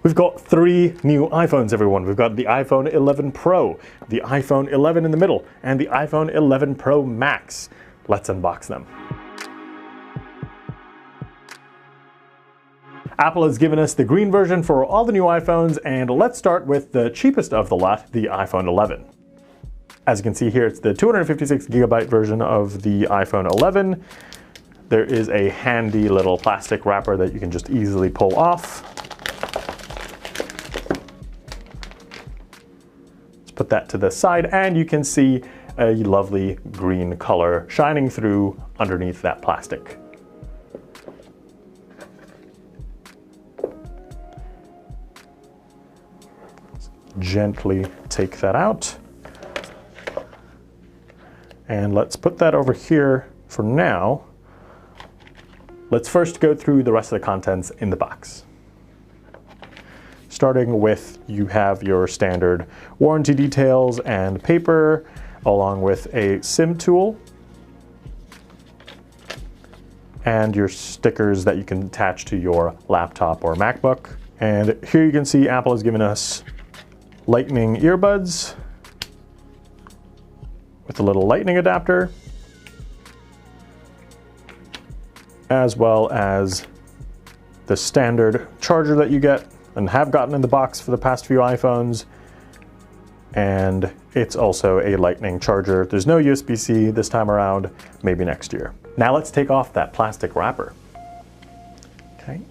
We've got 3 new iPhones, everyone. We've got the iPhone 11 Pro, the iPhone 11 in the middle, and the iPhone 11 Pro Max. Let's unbox them. Apple has given us the green version for all the new iPhones, and let's start with the cheapest of the lot, the iPhone 11. As you can see here, it's the 256GB version of the iPhone 11. There is a handy little plastic wrapper that you can just easily pull off. Put that to the side, and you can see a lovely green color shining through underneath that plastic. Gently take that out. And let's put that over here for now. Let's first go through the rest of the contents in the box. Starting with, you have your standard warranty details and paper, along with a SIM tool and your stickers that you can attach to your laptop or MacBook. And here you can see Apple has given us Lightning earbuds with a little lightning adapter, as well as the standard charger that you get and have gotten in the box for the past few iPhones. And it's also a lightning charger. There's no USB-C this time around, maybe next year. Now let's take off that plastic wrapper. Okay.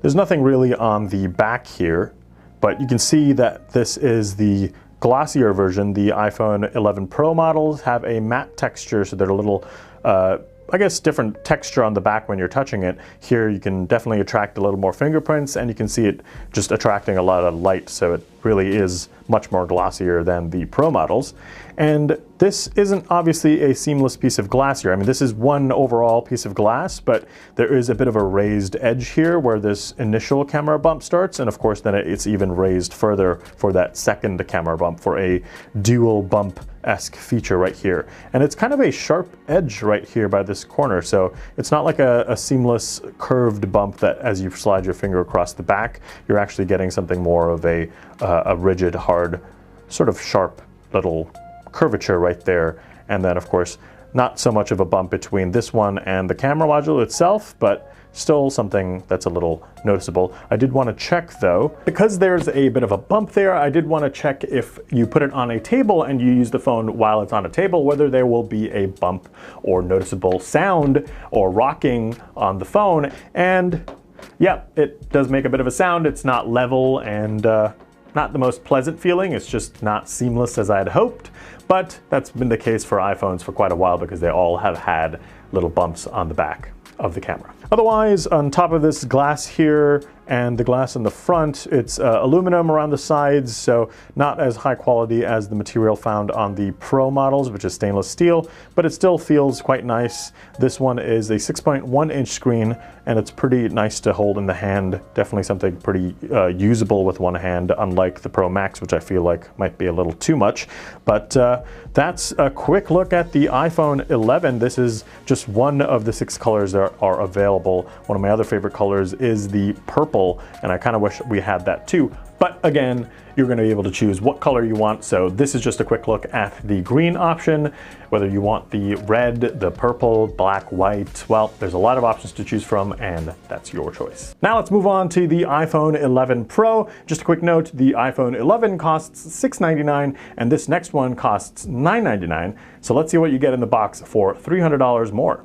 There's nothing really on the back here, but you can see that this is the glossier version. The iPhone 11 Pro models have a matte texture, so they're a little I guess different texture on the back when you're touching it. Here you can definitely attract a little more fingerprints, and you can see it just attracting a lot of light, so it really is much more glossier than the Pro models. And this isn't obviously a seamless piece of glass here. I mean, this is one overall piece of glass, but there is a bit of a raised edge here where this initial camera bump starts, and of course then it's even raised further for that second camera bump, for a dual bump-esque feature right here. And it's kind of a sharp edge right here by this corner, so it's not like a seamless curved bump that as you slide your finger across the back, you're actually getting something more of a rigid, hard, sort of sharp little curvature right there. And then of course not so much of a bump between this one and the camera module itself, but still something that's a little noticeable. I did want to check though, because there's a bit of a bump there, I did want to check if you put it on a table and you use the phone while it's on a table, whether there will be a bump or noticeable sound or rocking on the phone. And yeah, it does make a bit of a sound. It's not level and not the most pleasant feeling. It's just not seamless as I had hoped, but that's been the case for iPhones for quite a while because they all have had little bumps on the back of the camera. Otherwise, on top of this glass here and the glass in the front, it's aluminum around the sides, so not as high quality as the material found on the Pro models, which is stainless steel, but it still feels quite nice. This one is a 6.1-inch screen, and it's pretty nice to hold in the hand. Definitely something pretty usable with one hand, unlike the Pro Max, which I feel like might be a little too much. But that's a quick look at the iPhone 11. This is just one of the 6 colors that are available. One of my other favorite colors is the purple, and I kind of wish we had that too. But again, you're going to be able to choose what color you want. So this is just a quick look at the green option. Whether you want the red, the purple, black, white, well, there's a lot of options to choose from, and that's your choice. Now let's move on to the iPhone 11 Pro. Just a quick note, the iPhone 11 costs $699, and this next one costs $999. So let's see what you get in the box for $300 more.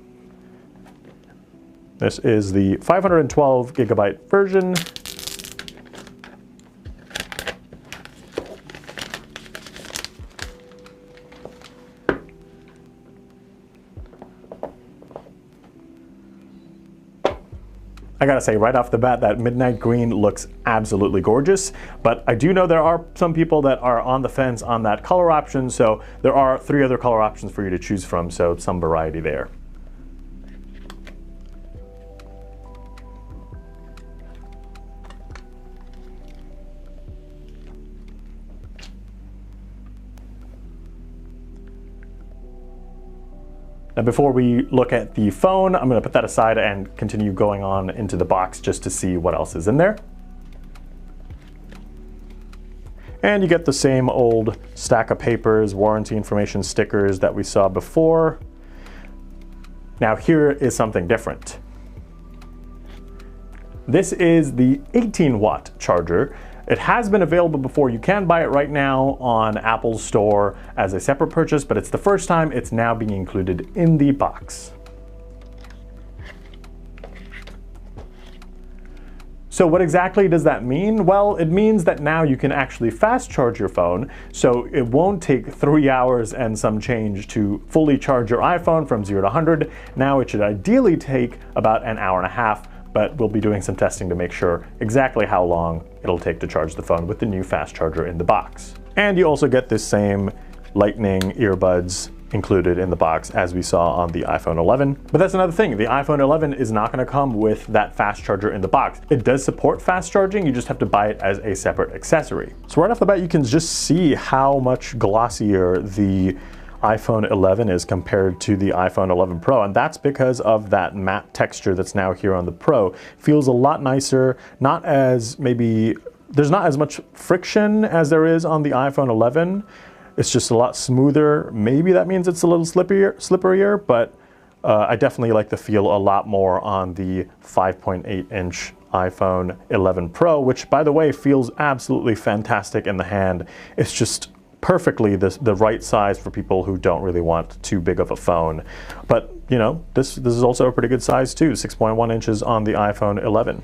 This is the 512GB version. I gotta say right off the bat, that midnight green looks absolutely gorgeous, but I do know there are some people that are on the fence on that color option, so there are 3 other color options for you to choose from, so some variety there. Now before we look at the phone, I'm going to put that aside and continue going on into the box just to see what else is in there. And you get the same old stack of papers, warranty information stickers that we saw before. Now here is something different. This is the 18-watt charger. It has been available before. You can buy it right now on Apple's store as a separate purchase, but it's the first time it's now being included in the box. So what exactly does that mean? Well, it means that now you can actually fast charge your phone, so it won't take 3 hours and some change to fully charge your iPhone from 0 to 100. Now it should ideally take about an hour and a half, but we'll be doing some testing to make sure exactly how long it'll take to charge the phone with the new fast charger in the box. And you also get this same Lightning earbuds included in the box as we saw on the iPhone 11. But that's another thing, the iPhone 11 is not going to come with that fast charger in the box. It does support fast charging, you just have to buy it as a separate accessory. So right off the bat you can just see how much glossier the iPhone 11 is compared to the iPhone 11 Pro, and that's because of that matte texture that's now here on the Pro. Feels a lot nicer, there's not as much friction as there is on the iPhone 11. It's just a lot smoother. Maybe that means it's a little slipperier, but I definitely like the feel a lot more on the 5.8-inch iPhone 11 Pro, which by the way feels absolutely fantastic in the hand. It's just perfectly the right size for people who don't really want too big of a phone. But you know, this is also a pretty good size too, 6.1 inches on the iPhone 11.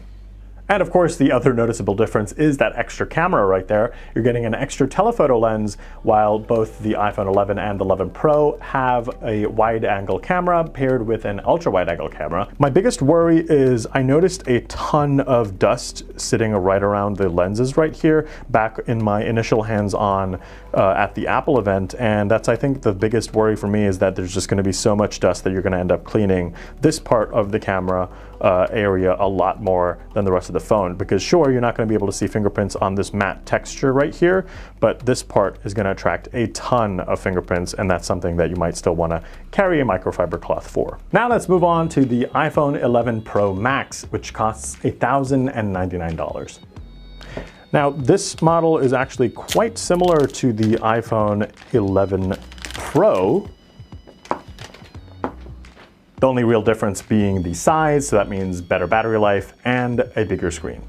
And of course, the other noticeable difference is that extra camera right there. You're getting an extra telephoto lens, while both the iPhone 11 and the 11 Pro have a wide-angle camera paired with an ultra-wide-angle camera. My biggest worry is I noticed a ton of dust sitting right around the lenses right here back in my initial hands-on at the Apple event, and that's, I think, the biggest worry for me, is that there's just going to be so much dust that you're going to end up cleaning this part of the camera area a lot more than the rest of the phone, because sure, you're not going to be able to see fingerprints on this matte texture right here, but this part is going to attract a ton of fingerprints, and that's something that you might still want to carry a microfiber cloth for. Now let's move on to the iPhone 11 Pro Max, which costs $1,099. Now this model is actually quite similar to the iPhone 11 Pro. The only real difference being the size, so that means better battery life and a bigger screen.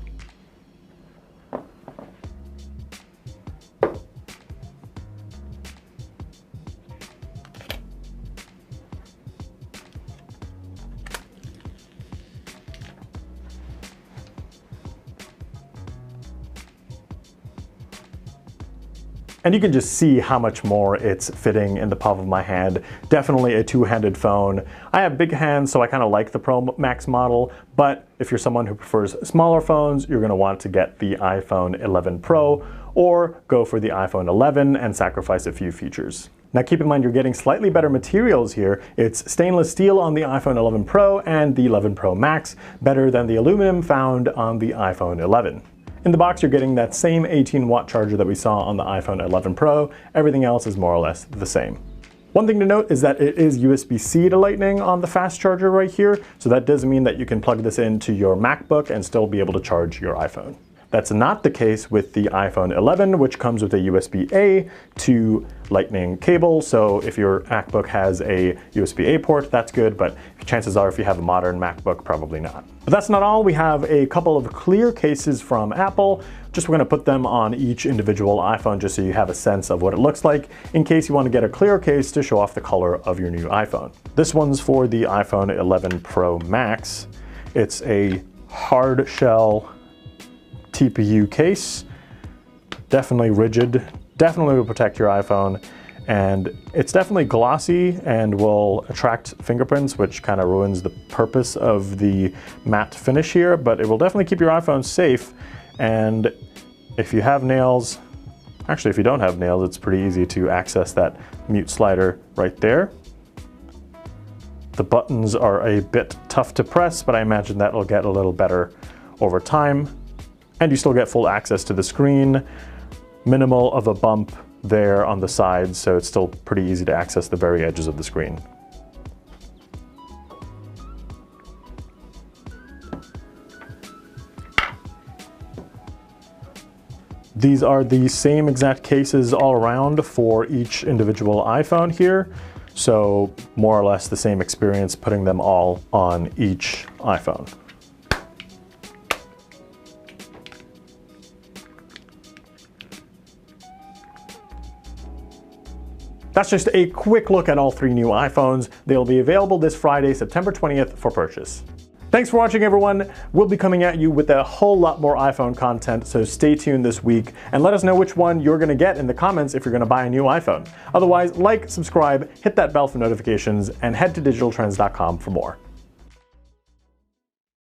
And you can just see how much more it's fitting in the palm of my hand. Definitely a two-handed phone. I have big hands, so I kind of like the Pro Max model, but if you're someone who prefers smaller phones, you're gonna want to get the iPhone 11 Pro or go for the iPhone 11 and sacrifice a few features. Now keep in mind you're getting slightly better materials here. It's stainless steel on the iPhone 11 Pro and the 11 Pro Max, better than the aluminum found on the iPhone 11. In the box, you're getting that same 18-watt charger that we saw on the iPhone 11 Pro. Everything else is more or less the same. One thing to note is that it is USB-C to Lightning on the fast charger right here, so that does mean that you can plug this into your MacBook and still be able to charge your iPhone. That's not the case with the iPhone 11, which comes with a USB-A to Lightning cable. So if your MacBook has a USB-A port, that's good, but chances are if you have a modern MacBook, probably not. But that's not all. We have a couple of clear cases from Apple. We're gonna put them on each individual iPhone just so you have a sense of what it looks like in case you want to get a clear case to show off the color of your new iPhone. This one's for the iPhone 11 Pro Max. It's a hard shell TPU case, definitely rigid, definitely will protect your iPhone, and it's definitely glossy and will attract fingerprints, which kind of ruins the purpose of the matte finish here, but it will definitely keep your iPhone safe. And if you have nails, actually if you don't have nails, it's pretty easy to access that mute slider right there. The buttons are a bit tough to press, but I imagine that will get a little better over time. And you still get full access to the screen, minimal of a bump there on the sides, so it's still pretty easy to access the very edges of the screen. These are the same exact cases all around for each individual iPhone here. So more or less the same experience putting them all on each iPhone. That's just a quick look at all 3 new iPhones. They'll be available this Friday, September 20th for purchase. Thanks for watching, everyone. We'll be coming at you with a whole lot more iPhone content, so stay tuned this week and let us know which one you're gonna get in the comments if you're gonna buy a new iPhone. Otherwise, like, subscribe, hit that bell for notifications, and head to digitaltrends.com for more.